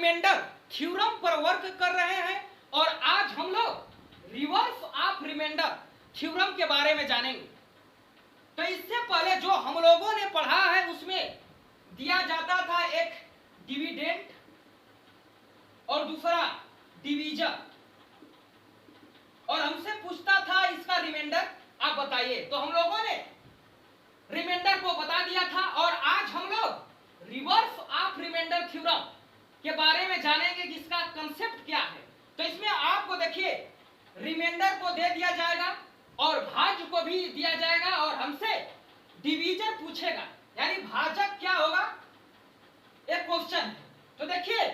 Remainder theorem पर work कर रहे हैं और आज हम लोग रिवर्स ऑफ रिमाइंडर थ्योरम के बारे में जानेंगे। तो इससे पहले जो हम लोगों ने पढ़ा है उसमें दिया जाता था एक डिविडेंड और दूसरा डिवीजन, और हमसे पूछता था इसका रिमाइंडर आप बताइए। तो हम लोगों ने रिमाइंडर को बता दिया था और आज हम लोग रिवर्स ऑफ रिमाइंडर थ्योरम के बारे में जानेंगे कि इसका कंसेप्ट क्या है। तो इसमें आपको देखिए रिमाइंडर को दे दिया जाएगा और भाज्य को भी दिया जाएगा और हमसे डिवीजन पूछेगा, यानी भाजक क्या होगा एक क्वेश्चन है। तो देखिए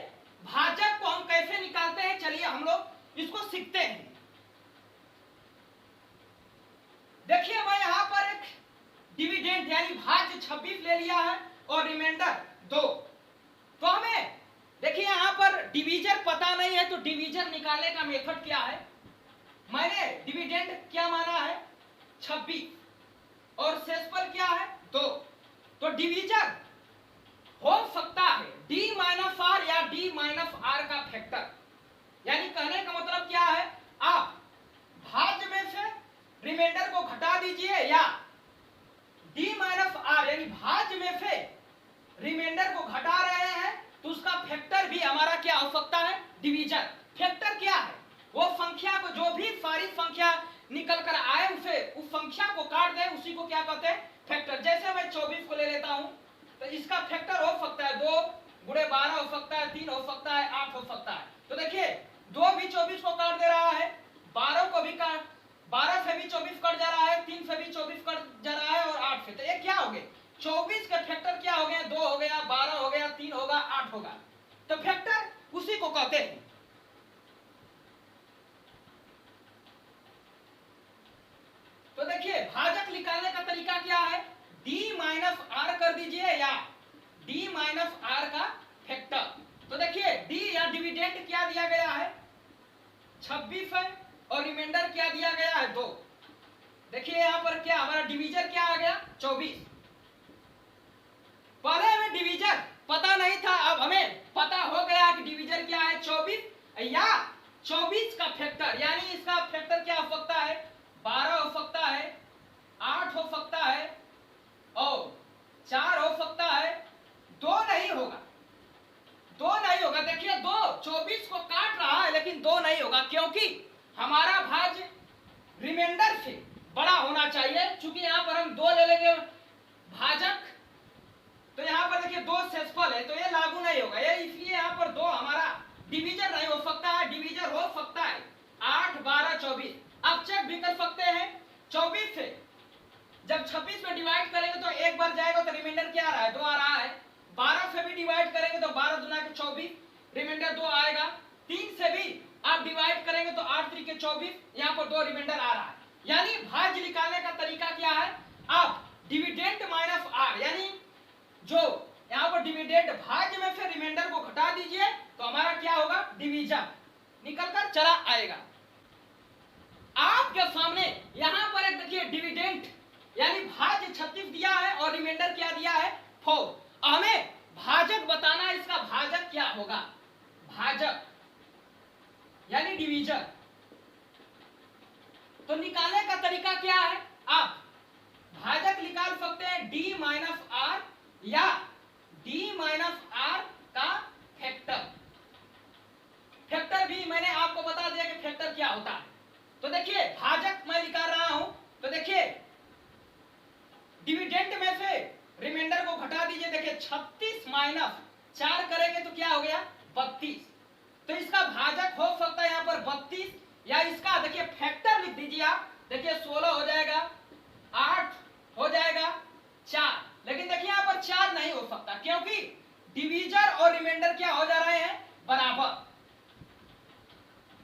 भाजक को हम कैसे निकालते हैं, चलिए हम लोग इसको सीखते हैं। देखिए मैं यहां पर एक डिविडेंड यानी भाज्य 26 ले लिया है और रिमाइंडर 2। तो हमें देखिए यहां पर डिवीजन पता नहीं है, तो डिवीजन निकालने का मेथड क्या है। मैंने डिविडेंड क्या माना है 26 और शेषफल क्या है 2। तो डिवीजन हो सकता है d माइनस आर या d माइनस आर का फैक्टर, यानी कहने का मतलब क्या है, आप भाज्य में से रिमाइंडर को घटा दीजिए या d माइनस आर यानी भाज्य में से रिमाइंडर को घटा रहे हैं तो उसका फैक्टर भी हमारा क्या हो सकता है डिवीजन। फैक्टर क्या है, वो संख्या को जो भी सारी संख्या निकल कर आए उसे उस संख्या को काट दे, उसी को क्या कहते हैं फैक्टर। जैसे मैं 24 को ले लेता हूं तो इसका फैक्टर हो सकता है 2 गुणे 12 हो सकता है, 3 हो सकता है, 8 हो सकता है। तो देखिए 2 भी 24 को काट दे रहा है, 12 को भी काट, 12 से भी 24 कट जा रहा है, 3 से भी 24 कट जा रहा है और 8 से। तो ये क्या हो गए 24 के फैक्टर क्या हो गए 2 हो गया, 12 हो गया, 3 होगा, 8 होगा। तो फैक्टर उसी को कहते हैं। तो देखिए भाजक निकालने का तरीका क्या है, d माइनस आर कर दीजिए या d माइनस आर का फैक्टर। तो देखिए d या डिविडेंड क्या दिया गया है 26 है और रिमाइंडर क्या दिया गया है 2। देखिए यहां पर क्या हमारा डिवीजन क्या आ गया 24। पहले हमें डिवीजन पता नहीं था, अब हमें पता हो गया कि डिवीजन क्या है 24 या 24 का फैक्टर, यानी इसका फैक्टर क्या हो सकता है 12 हो सकता है, 8 हो सकता है और 4 हो सकता है, 2 नहीं होगा, 2 नहीं होगा। देखिए 2 24 को काट रहा है लेकिन 2 नहीं होगा, क्योंकि हमारा भाज्य रिमाइंडर से बड़ा होना चाहिए। चूंकि यहां पर हम 2 ले लेंगे भाजक, तो यहां पर देखिए 2 शेषफल है तो ये लागू नहीं होगा, ये इसलिए यहां पर 2 हमारा डिवीजन नहीं हो सकता है। डिवीजन हो सकता है 8 12 24। अब चेक भी कर सकते हैं 24 से जब 26 में डिवाइड करेंगे तो एक बार जाएगा तो रिमाइंडर क्या आ रहा है 2 आ रहा है। 12 से भी डिवाइड करेंगे तो 12 दूना के 24, रिमाइंडर 2 आएगा। 3 से भी आप डिवाइड करेंगे तो 8 3 के 24, यहाँ पर 2 रिमाइंडर आ रहा है। यानी भाज्य निकालने का तरीका क्या है, आप डिविडेंड माइनस आर, यानी जो यहाँ पर डिविडेंड भाज्य में से रिमाइंडर को घटा दीजिए तो हमारा क्या होगा डिवीजन निकल कर चला आएगा। आपके सामने यहां पर एक देखिए डिविडेंड यानी भाज्य 36 दिया है और रिमाइंडर क्या दिया है 4। हमें भाजक बताना है, इसका भाजक क्या होगा, भाजक यानी डिवीजन। तो निकालने का तरीका क्या है, आप भाजक निकाल सकते हैं d माइनस आर या d माइनस आर का फैक्टर। फैक्टर भी मैंने आपको बता दिया कि फैक्टर क्या होता है। तो देखिए भाजक मैं निकाल रहा हूं, तो देखिए डिविडेंड में से रिमाइंडर को घटा दीजिए। देखिए 36 माइनस 4 करेंगे तो क्या हो गया 32। तो इसका भाजक हो सकता है यहाँ पर 32 या इसका देखिए फैक्टर लिख दीजिए आप, देखिए 16 हो जाएगा, 8 हो जाएगा, 4। लेकिन देखिए यहाँ पर 4 नहीं हो सकता क्योंकि डिवीजन और रिमाइंडर क्या हो जा रहे हैं बराबर,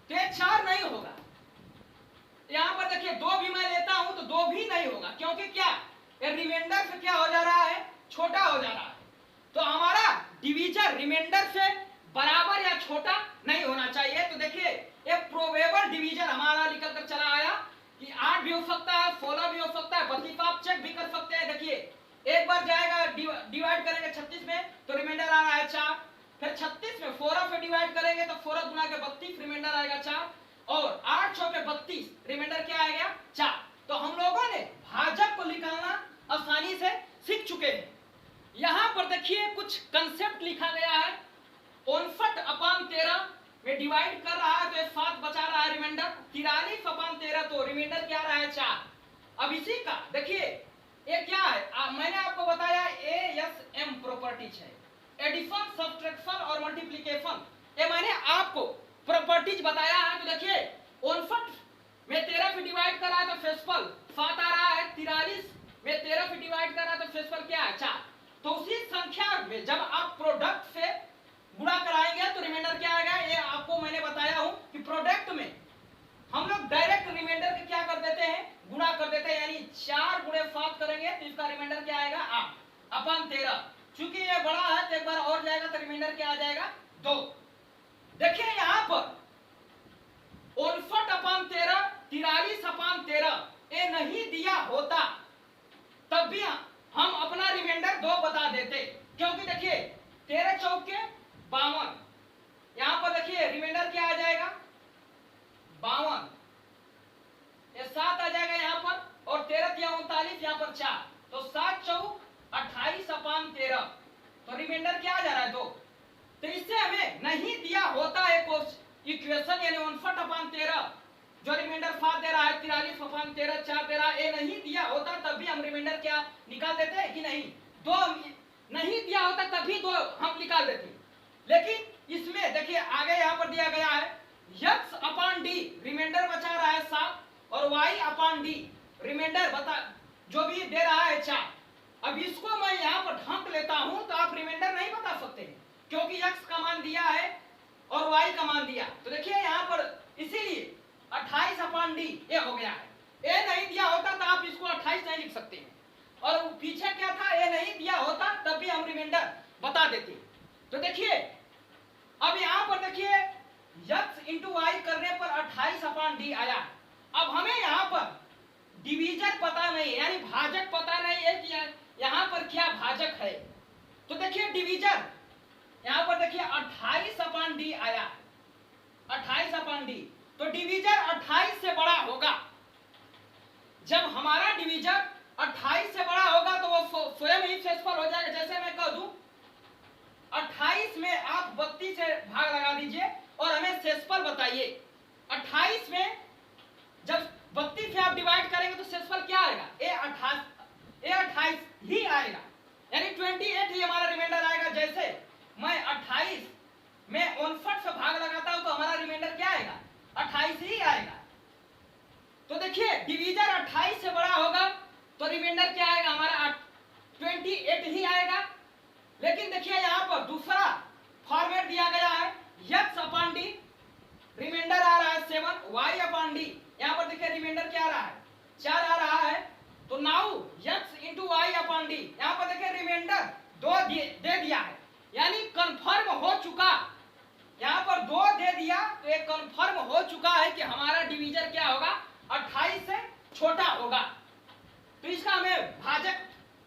तो 4 नहीं होगा। यहाँ पर देखिए 2 भी मैं लेता हूं तो 2 भी नहीं होगा, क्योंकि क्या रिमाइंडर से क्या हो जा रहा है छोटा हो जा रहा है। तो हमारा डिवीजन रिमाइंडर से बराबर या छोटा नहीं होना चाहिए। तो देखिए एक प्रोबेबल डिवीजन हमारा निकल कर चला आया कि 8 भी हो सकता है, 16 भी हो सकता है, 32 आप चेक भी कर सकते हैं। देखिए एक बार जाएगा डिवाइड करेंगे 36 में तो रिमाइंडर आ रहा है 4, फिर 36 32 में 4 से डिवाइड करेंगे तो 4 गुना के 32, रिमाइंडर आएगा 4, और 8 चौके 32, रिमाइंडर क्या आएगा 4। तो हम लोगों ने भाजक को निकालना आसानी से सीख चुके हैं। यहां पर देखिए कुछ कंसेप्ट लिखा गया है। 59/13 में डिवाइड कर रहा है तो 7 बचा रहा है रिमाइंडर, 43/13 तो रिमाइंडर क्या रहा है 4। अब इसी का देखिए ये क्या है, मैंने आपको बताया एएसएम प्रॉपर्टीज है, एडिशन, सब्ट्रैक्शन और मल्टीप्लिकेशन, ये मैंने आपको प्रॉपर्टीज बताया है। तो देखिए 59 में 13 से डिवाइड कर रहा है तो फेसफल 7 आ रहा है, 43 में 13 से डिवाइड कर रहा है तो फेसफल क्या है 4। तो उसी संख्या में जब आप प्रोडक्ट से गुणा कराएंगे तो रिमाइंडर क्या आएगा, ये आपको मैंने बताया हूं कि प्रोडक्ट में हम लोग डायरेक्ट रिमाइंडर के क्या कर देते हैं, गुणा कर देते हैं, यानी 4 गुणे 7 करेंगे तो इसका रिमाइंडर क्या आएगा 8/13। चूंकि ये बड़ा है तो एक बार और जाएगा तो रिमाइंडर क्या आ जाएगा 2। देखिए यहां पर 59/13, 43/13 ये नहीं दिया होता तब भी हम अपना रिमाइंडर 2 बता देते, क्योंकि देखिए 13 चौके 52, यहां पर देखिए रिमाइंडर क्या आ जाएगा 52, ये 7 आ जाएगा यहां पर, और 13 या 39 यहां पर 4, तो 7 चौक 28/13, तो रिमाइंडर क्या आ जा रहा है 2। तो इससे हमें नहीं दिया होता है इक्वेशन, यानी 59/13 जो रिमाइंडर 7 दे रहा है, 43/13 4 दे रहा है, ये नहीं दिया होता तब भी हम रिमाइंडर क्या निकाल देते हैं कि नहीं, 2 नहीं दिया होता तब भी 2 हम निकाल देते। लेकिन इसमें देखिए आगे यहां पर दिया गया है x/d, रिमाइंडर बचा रहा है 7, और y/d रिमाइंडर बता जो भी दे रहा है 4। अब इसको मैं यहां पर ढांक लेता हूं तो आप रिमाइंडर नहीं बता सकते हैं, क्योंकि x का मान दिया है और y का मान दिया। तो देखिए यहां पर इसीलिए 28/d ये हो गया है। ये नहीं दिया होता तो आप इसको 28 नहीं लिख सकते हैं, और पीछे क्या था, ये नहीं दिया होता तब भी हम रिमाइंडर बता देते। तो देखिए अब यहां पर देखिए x इंटू वाई करने पर 28/d आया। अब हमें यहाँ पर डिवीजन पता नहीं है, यानी भाजक पता नहीं है कि यहाँ पर क्या भाजक है। तो देखिए डिवीजन यहाँ पर देखिए 28/d आया, 28/d, तो डिवीजन 28 से बड़ा होगा। जब हमारा डिवीजन 28 से बड़ा होगा तो वो स्वयं ही शेषफल हो जाएगा। जैसे मैं कह दूं 28 में आप 32 से भाग लगा दीजिए और हमें शेषफल बताइए। 28 में जब 32 से आप डिवाइड करेंगे तो शेषफल क्या आएगा, ए 28 ही आएगा, यानी 28 ही हमारा रिमाइंडर आएगा। जैसे मैं 28 में 59 से भाग लगाता हूं तो हमारा रिमाइंडर क्या आएगा 28 ही आएगा। तो देखिए डिवीजन 28 से बड़ा होगा तो रिमाइंडर क्या आएगा हमारा 28 ही आएगा। लेकिन देखिए यहाँ पर दूसरा फॉर्मेट दिया गया है x/d, रिमाइंडर आ रहा है 7, y/d, यहाँ पर देखिए रिमाइंडर क्या आ रहा है 4 आ रहा है। तो नाउ x इंटू y/d, यहाँ पर देखिए रिमाइंडर 2 दे दिया है, यानी कंफर्म हो चुका। यहाँ पर 2 दे दिया तो ये कंफर्म हो चुका है कि हमारा डिवीजन क्या होगा 28 से छोटा होगा। तो इसका हमें भाजक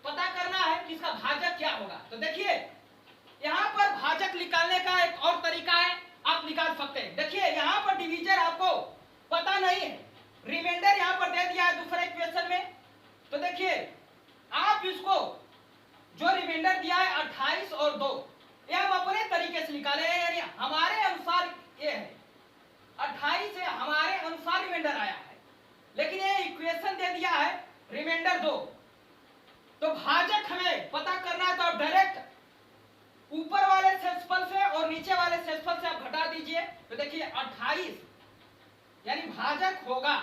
पता करना है कि इसका भाजक क्या होगा। तो देखिए यहाँ पर भाजक निकालने का एक और तरीका है, आप निकाल सकते हैं। देखिए यहाँ पर डिवीजन आपको पता नहीं है, रिमाइंडर यहाँ पर दे दिया है दूसरे इक्वेशन में। तो देखिए आप इसको जो रिमाइंडर दिया है 28 और 2, ये हम अपने तरीके से निकाले हैं, यानी हमारे अनुसार ये है 28 से हमारे अनुसार रिमाइंडर आया है, लेकिन ये इक्वेशन दे दिया है रिमाइंडर 2। तो भाजक हमें पता करना है तो आप डायरेक्ट ऊपर वाले शेषफल से और नीचे वाले शेषफल से आप घटा दीजिए। तो देखिए 28 यानी भाजक होगा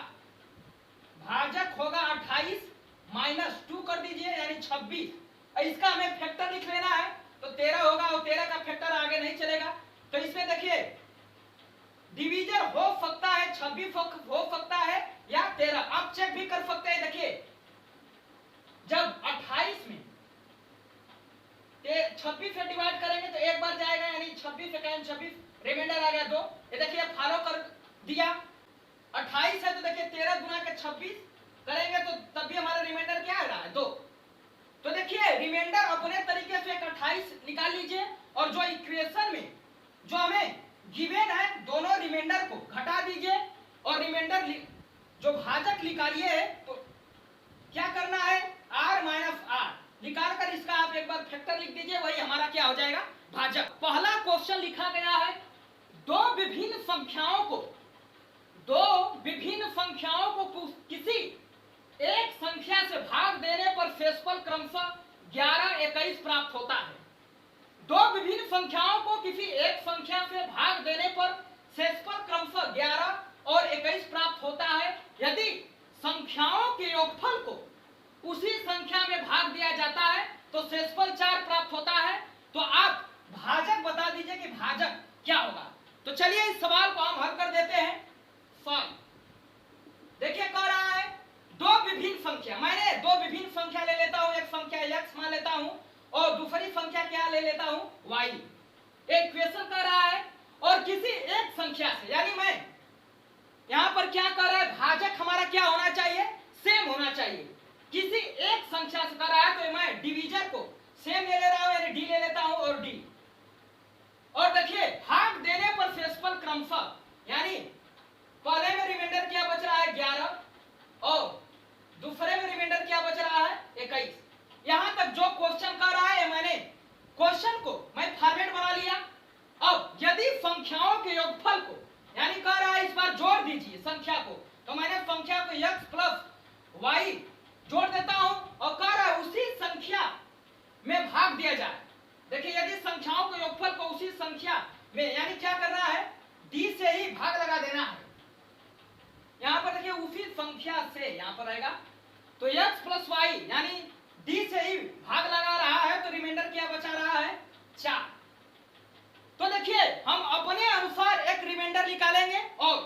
28 माइनस 2 कर दीजिए यानी 26। इसका हमें फैक्टर लिख लेना है तो 13 होगा, और 13 का फैक्टर आगे नहीं चलेगा। तो इसमें देखिए डिवीजन हो सकता है 26 हो सकता है या 13, आप चेक भी कर सकते हैं। देखिए जब 28 में 26 से डिवाइड करेंगे तो एक बार जाएगा, यानी 26 से 26, रिमाइंडर आ गया 2। ये देखिए फॉलो कर दिया 28 है तो देखिए 13 गुना के 26 करेंगे तो तब भी हमारा रिमाइंडर क्या आ रहा है 2। तो देखिए रिमाइंडर अपने तरीके से 28 निकाल लीजिए, और जो इक्वेशन में जो भाजक निकालिए है तो क्या करना है, r माइनस आर निकाल कर इसका आप एक बार फैक्टर लिख दीजिए, वही हमारा क्या हो जाएगा, भाजक। पहला क्वेश्चन लिखा गया है, दो विभिन्न संख्याओं को किसी एक संख्या से भाग देने पर शेषफल क्रमशः 11, 21 प्राप्त होता है। दो विभिन्न संख्याओं को किसी एक संख्या से भाग देने पर शेषफल क्रमशः 11 और 21 प्राप्त होता है। यदि संख्याओं के योगफल को उसी संख्या में भाग दिया जाता है तो शेषफल 4 प्राप्त होता है। तो आप भाजक बता दीजिए कि भाजक क्या होगा। तो चलिए इस सवाल को हम हल कर देते हैं। सॉल्व। देखिए कह रहा है दो विभिन्न संख्या, मैंने दो विभिन्न संख्या ले लेता हूं, एक संख्या x मान लेता हूं और दूसरी संख्या क्या ले लेता हूं, y। एक क्वेश्चन कर रहा है और किसी एक संख्या से, यानी मैं यहां पर क्या कर रहा है, भाजक हमारा क्या होना चाहिए, सेम होना चाहिए। किसी एक संख्या से कर रहा है तो मैं डिवीजर को सेम ले रहा हूं, यानी d ले लेता हूं और d। और देखिए भाग देने पर शेषफल क्रमशः, यानी पहले में रिमाइंडर क्या बच रहा है 11 और दूसरे में रिमाइंडर क्या बच रहा है 21। यहां तक जो क्वेश्चन कर रहा है मैंने क्वेश्चन को मैं फॉर्मेट बना लिया। अब यदि संख्याओं के योगफल को, यानी कह रहा है इस बार जोड़ दीजिए संख्या को, तो मैंने संख्या को x प्लस y जोड़ देता हूं और कह रहा है उसी संख्या में भाग दिया जाए। देखिए यदि संख्याओं के योगफल को उसी संख्या में, यानी क्या करना है, d से ही भाग लगा देना है। यहां पर देखिए उसी संख्या से यहां पर आएगा तो x प्लस y, यानी d से ही भाग लगा रहा है तो रिमाइंडर क्या बचा रहा है 4। तो देखिए हम अपने अनुसार एक रिमाइंडर निकालेंगे और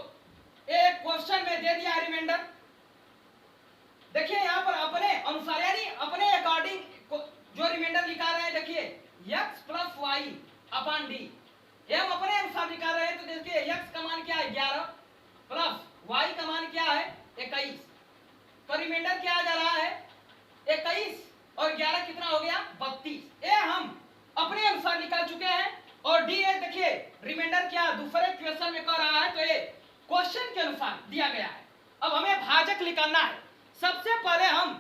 एक क्वेश्चन में दे दिया रिमाइंडर। देखिए यहां पर अपने अनुसार, यानी अपने अकॉर्डिंग जो रिमाइंडर निकाल रहे हैं, देखिए x plus y upon d, ये हम अपने अनुसार निकाल रहे हैं। तो देखिए x का मान क्या है 11 प्लस y का मान क्या है 21, तो रिमाइंडर क्या आ जा रहा है 21 और 11 कितना हो गया 32। ये हम अपने अनुसार निकाल चुके हैं। और डी है, देखिए रिमाइंडर क्या दूसरे क्वेश्चन में कह रहा है तो ये क्वेश्चन के अनुसार दिया गया है। अब हमें भाजक निकालना है। सबसे पहले हम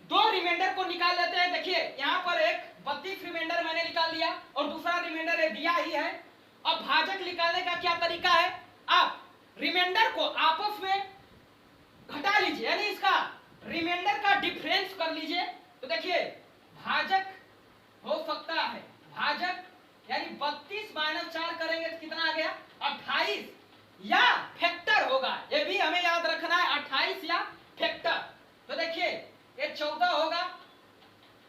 दो रिमाइंडर को निकाल लेते हैं। देखिए यहाँ पर एक 32 रिमाइंडर मैंने निकाल लिया और दूसरा रिमाइंडर है दिया ही है। अब भाजक निकालने का क्या तरीका है, आप रिमाइंडर को आपस में घटा लीजिए, यानी इसका रिमाइंडर का डिफरेंस कर लीजिए। तो देखिए भाजक हो सकता है, भाजक यानी 32 माइनस 4 करेंगे तो कितना आ गया 28, या फैक्टर होगा, ये भी हमें याद रखना है 28 या फैक्टर। तो देखिए ये 14 होगा,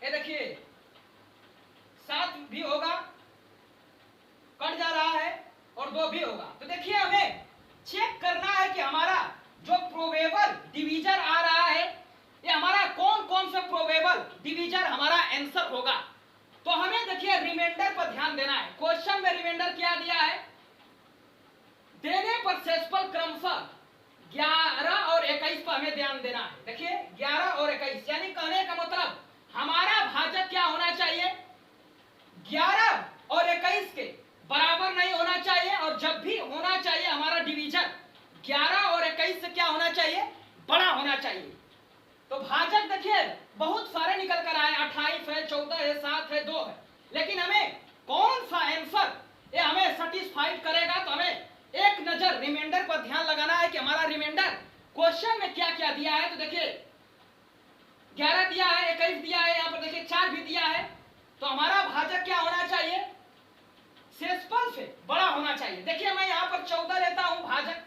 ये देखिए 7 भी होगा, कट जा रहा है और 2 भी होगा। तो देखिए हमें चेक करना है कि हमारा जो प्रोबेबल डिवीजर आ रहा है ये हमारा कौन कौन से प्रोबेबल डिवीजर हमारा आंसर होगा। तो हमें देखिए रिमाइंडर पर ध्यान देना है। क्वेश्चन में रिमाइंडर क्या दिया है, देने पर शेषफल क्रमशः 11 और 21 पर हमें ध्यान देना है। देखिए 11 और 21, यानी कहने का मतलब हमारा भाजक क्या होना चाहिए 11 और 21 के बराबर नहीं होना चाहिए, और जब भी होना चाहिए हमारा डिवीजन 11 और 21 से क्या होना चाहिए, बड़ा होना चाहिए। तो भाजक देखिए बहुत सारे निकल कर आए, 28 है, 14 है, 7 है, 2 है, लेकिन हमें कौन सा आंसर ये हमें सेटिस्फाइड करेगा। तो हमें एक नजर रिमाइंडर पर ध्यान लगाना है कि हमारा रिमाइंडर क्वेश्चन में क्या क्या दिया है। तो देखिए 11 दिया है, 21 दिया है, यहाँ पर देखिए 4 भी दिया है। तो हमारा भाजक क्या होना चाहिए, शेषफल से बड़ा होना चाहिए। देखिए मैं यहाँ पर 14 लेता हूँ भाजक,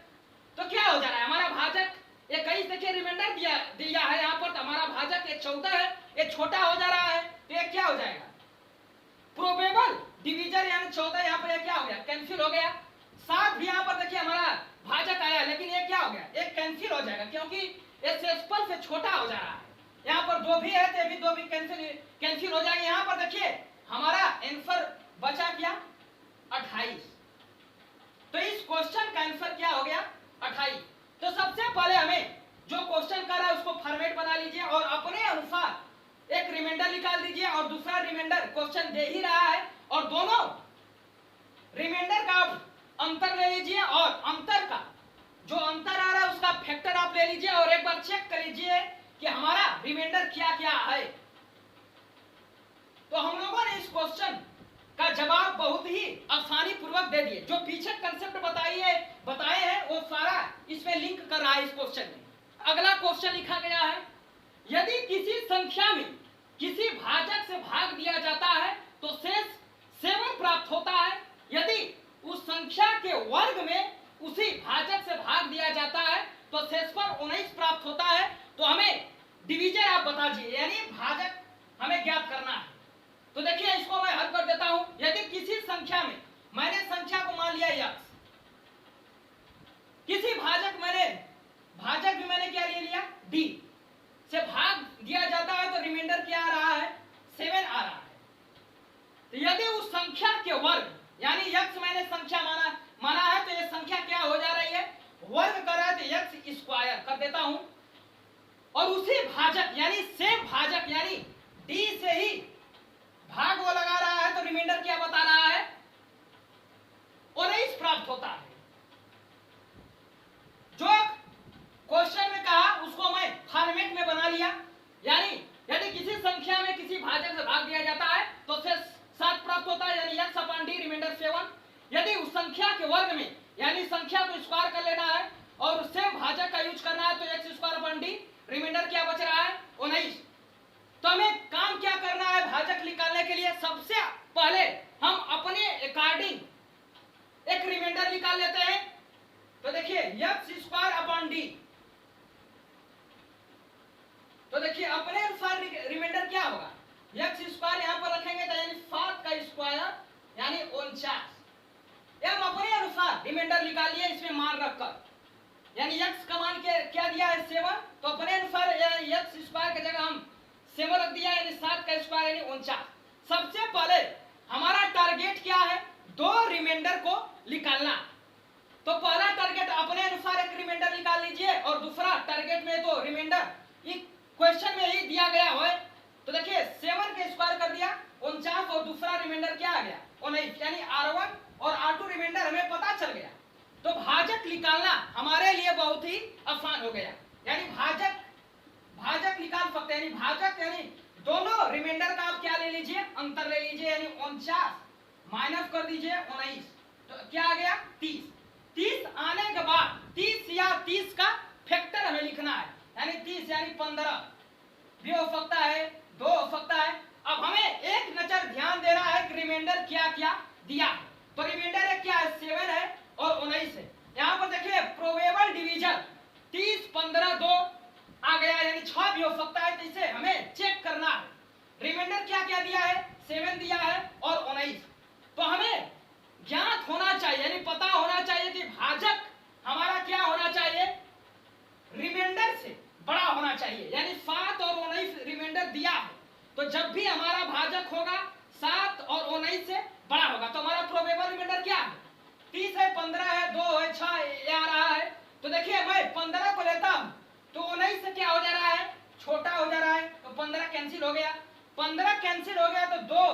तो क्या हो जा रहा है हमारा भाजक 21, देखिए रिमाइंडर दिया है यहाँ पर, तो हमारा भाजक ये 14 है, ये छोटा हो जा रहा है, तो ये क्या हो जाएगा प्रोबेबल डिवीजर, यानी 14 यहाँ पर क्या हो गया कैंसिल हो गया। 7 भी यहाँ पर देखिए हमारा भाजक आया, लेकिन ये क्या हो गया एक कैंसिल हो जाएगा, क्योंकि ये शेषफल से छोटा हो जा रहा है। यहाँ पर 2 भी है तो ये भी 2 भी कैंसिल हो जाएंगे। यहाँ पर देखिए हमारा आंसर बचा क्या 28, तो इस क्वेश्चन का आंसर क्या हो गया 28। तो सबसे पहले हमें जो क्वेश्चन कर रहा है उसको फॉर्मेट बना लीजिए और अपने अनुसार एक रिमाइंडर निकाल दीजिए, और दूसरा रिमाइंडर क्वेश्चन दे ही रहा है और दोनों रिमाइंडर का अंतर ले लीजिए और अंतर का जो अंतर आ रहा है उसका का फैक्टर आप ले लीजिए और एक बार चेक कर लीजिए कि हमारा रिमाइंडर क्या क्या है। तो हम लोगों ने इस क्वेश्चन का जवाब बहुत ही आसानी पूर्वक दे दिए। जो पीछे कंसेप्ट बताए हैं वो सारा इसमें लिंक कर रहा है इस क्वेश्चन में। अगला क्वेश्चन लिखा गया है, यदि किसी संख्या में किसी भाजक से भाग दिया जाता है तो शेष 7 प्राप्त होता है। यदि उस संख्या के वर्ग में उसी भाजक से भाग दिया जाता है तो शेषफल 19 प्राप्त होता है। तो हमें डिवीजन आप बता दीजिए, यानी भाजक हमें ज्ञात करना है। तो देखिए इसको मैं हल कर देता हूं। यदि किसी संख्या में, मैंने संख्या को मान लिया x, किसी भाजक भी मैंने क्या ले लिया d से भाग दिया जाता है तो रिमाइंडर क्या आ रहा है 7 आ रहा है। तो यदि उस संख्या के वर्ग, यानी x मैंने संख्या माना है तो ये संख्या क्या हो जा रही है, वर्ग कर रहा है तो x स्क्वायर कर देता हूं। और उसी भाजक यानी सेम भाजक यानी d से ही भाग वो लगा रहा है तो रिमाइंडर क्या बता रहा है 19 प्राप्त होता है। जो क्वेश्चन में कहा उसको मैं फॉर्मेट में बना लिया, यानी यदि किसी संख्या में किसी भाजक से भाग दिया जाता है तो शेष 7 प्राप्त होता है, यानी x अपॉन d रिमाइंडर 7। यदि उस संख्या के वर्ग में, यानी संख्या को स्क्वायर कर लेना है और सेम भाजक का यूज करना है तो x square upon d remainder क्या बच रहा है 19। तो हमें काम क्या करना है भाजक निकालने के लिए, सबसे पहले हम अपने अकॉर्डिंग एक रिमाइंडर निकाल लेते हैं। तो देखिए x स्क्वायर अपॉन d, तो देखिए अपने अनुसार रिमाइंडर क्या होगा, x स्क्वायर यहां पर रखेंगे तो यानी 7 का स्क्वायर यानी 49। हम अपने अनुसार रिमाइंडर निकाल लिए इसमें मान रखकर, यानी x का मान क्या दिया है 7, तो अपने अनुसार x स्क्वायर की जगह हम 7 रख दिया यानी 7 का स्क्वायर यानी 49। सबसे पहले हमारा टारगेट क्या है, 2 रिमाइंडर को निकालना। तो पहला टारगेट अपने अनुसार एक रिमाइंडर निकाल लीजिए और दूसरा टारगेट में तो रिमाइंडर क्वेश्चन में ही दिया गया है। तो देखिए 7 के स्क्वायर कर दिया 49 और दूसरा रिमाइंडर क्या आ गया 19, यानी R1 और R2 रिमाइंडर हमें पता चल गया। तो भाजक निकालना हमारे लिए बहुत ही आसान हो गया, यानी भाजक निकाल सकते हैं। यानी भाजक यानी दोनों रिमाइंडर का आप क्या ले लीजिए अंतर ले लीजिए, यानी 49 माइनस कर दीजिए 19, तो क्या आ गया 30। 30 आने के बाद 30 या 30 का फैक्टर हमें लिखना है, यानी 30 यानी 15 भी हो सकता है, 2 हो सकता है। अब हमें एक नजर ध्यान देना है कि रिमाइंडर क्या क्या दिया है। तो रिमाइंडर है क्या है 7 है और 19 है। यहाँ पर देखिए प्रोबेबल डिवीजन 30 15 2 आ गया, यानी 6 भी हो सकता है। तो इसे हमें चेक करना है। रिमाइंडर क्या क्या दिया है 7 दिया है और 19। तो हमें ज्ञात होना चाहिए, यानी पता होना चाहिए कि भाजक हमारा क्या होना चाहिए, रिमाइंडर से बड़ा होना चाहिए। यानी 7 और 19 रिमाइंडर दिया है तो जब भी हमारा भाजक होगा 7 और 19 से बड़ा होगा। तो हमारा प्रोबेबल रिमाइंडर क्या है 30 है, 15 है, 2 है, 6 ये आ रहा है। तो देखिए मैं 15 को लेता हूं तो 19 से क्या हो जा रहा है छोटा हो जा रहा है, तो 15 कैंसिल हो गया। 15 कैंसिल हो गया तो 2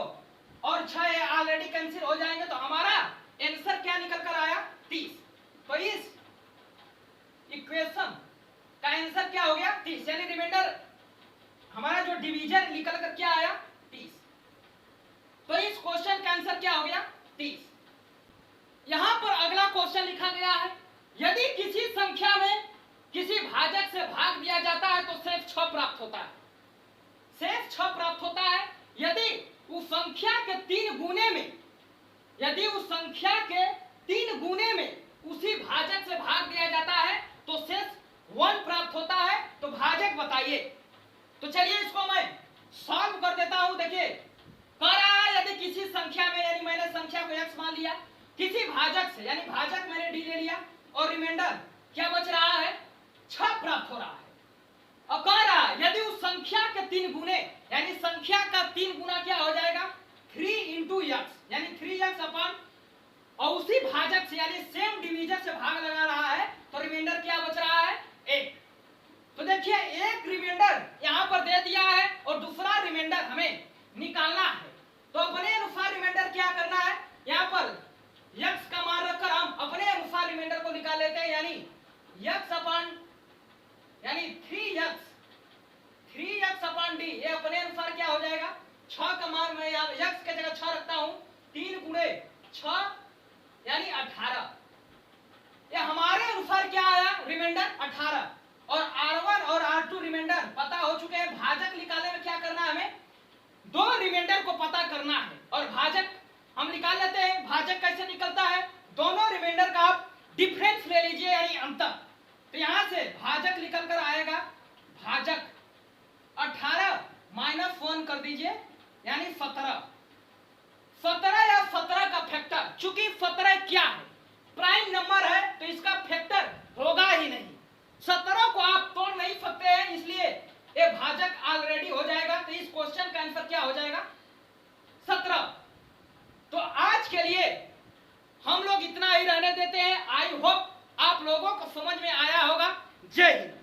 और 6 ऑलरेडी कैंसिल हो जाएंगे। तो हमारा आंसर क्या निकल कर आया 30। तो इस इक्वेशन का आंसर क्या हो गया 30, यानी रिमाइंडर हमारा जो डिवीजन निकल कर क्या आया 30। तो इस क्वेश्चन का आंसर क्या हो गया 30। यहां पर अगला क्वेश्चन लिखा गया है, यदि किसी संख्या में किसी भाजक से भाग दिया जाता है तो शेष 6 प्राप्त होता है। शेष 6 प्राप्त होता है यदि उस संख्या के 3 गुने में, यदि उस संख्या के 3 गुने में उसी भाजक से भाग दिया जाता है तो शेष 1 प्राप्त होता है। तो भाजक बताइए। तो चलिए इसको मैं सॉल्व कर देता हूं। देखिए कह रहा है यदि किसी संख्या में, यानी मैंने संख्या को x मान लिया, किसी भाजक से, यानी भाजक मैंने d ले लिया और रिमाइंडर क्या बच रहा है 6 प्राप्त हो रहा है। अब कह रहा है यदि उस संख्या के 3 गुने, यानी संख्या का 3 गुना क्या हो जाएगा 3 into x, यानी 3x अपॉन, और उसी भाजक से यानी सेम डिवीजन से भाग लगा रहा है तो रिमाइंडर क्या बच रहा है 1। तो देखिए एक रिमाइंडर यहां पर दे दिया है और दूसरा रिमाइंडर हमें निकालना है। तो अपने अनुसार रिमाइंडर क्या करना है, यहां पर x का मान रखकर हम अपने अनुसार रिमाइंडर को निकाल लेते हैं, यानी x अपॉन के जगह 6 रखता हूं, 3 गुणे 6 यानी 18। ये हमारे अनुसार क्या आया, रिमाइंडर 18। और R1 और R2 रिमाइंडर पता हो चुके हैं। भाजक निकालने में क्या करना है, हमें दो रिमाइंडर को पता करना है और भाजक हम निकाल लेते हैं। भाजक कैसे निकलता है, दोनों रिमाइंडर का आप डिफरेंस ले लीजिए यानी अंतर। तो यहां से भाजक निकल कर आएगा, भाजक 18 माइनस 1 कर दीजिए यानी 17। 17 या 17 का फैक्टर, चूंकि 17 क्या है, प्राइम नंबर है तो इसका फैक्टर होगा ही नहीं। 17 को आप तोड़ नहीं सकते हैं, इसलिए ये भाजक ऑलरेडी हो जाएगा। तो इस क्वेश्चन का आंसर क्या हो जाएगा, 17। तो आज के लिए हम लोग इतना ही रहने देते हैं। आई होप आप लोगों को समझ में आया होगा। जय हिंद।